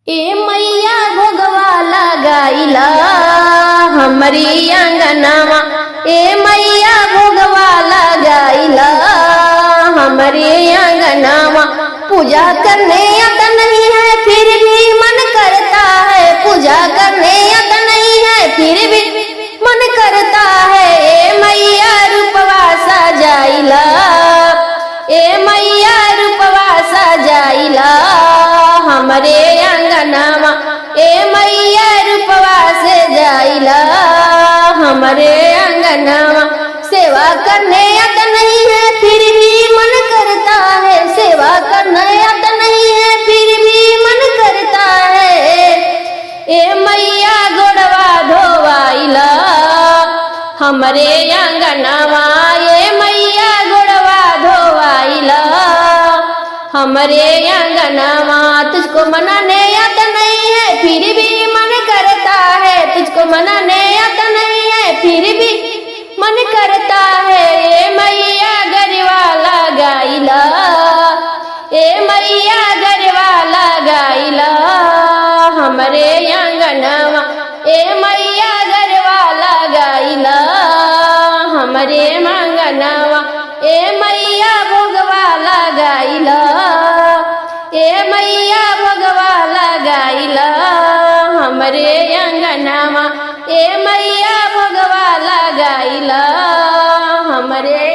ए मैया भोगवा लगाइला हमरी अंगनावा। ए मैया भोगवा लगाइला हमरी अंगनावा। पूजा करने आता नहीं है फिर भी मन करता है। पूजा करने आता नहीं है फिर भी मन करता है। ए मैया रूपवा सजाइला। ए मैया रूपवा सजाइला हमरे अंगनावा। ए मैया रूपवा से जाइला हमरे अंगनावा। सेवा करने आता नहीं है फिर भी मन करता है। सेवा करने आता नहीं है फिर भी मन करता है। ए मैया गोड़वा धोवाइला हमरे अंगनावा। ए मैया गोड़वा धोवाइला हमरे अंगनावा। तुझको मनाने आता नहीं है फिर भी मन करता है। तुझको मनाने आता नहीं है फिर भी मन करता है। ए मैया गरबा लगाइला। ए मैया गरबा लगाइला हमरे अंगनावा। ए मैया गरबा लगाइला हमरे अंगनावा। ए मैया भोगवा लगाइला। ए मैया भोगवा लगाइला हमरे अंगनावा। ए मैया भोगवा लगाइला हमरे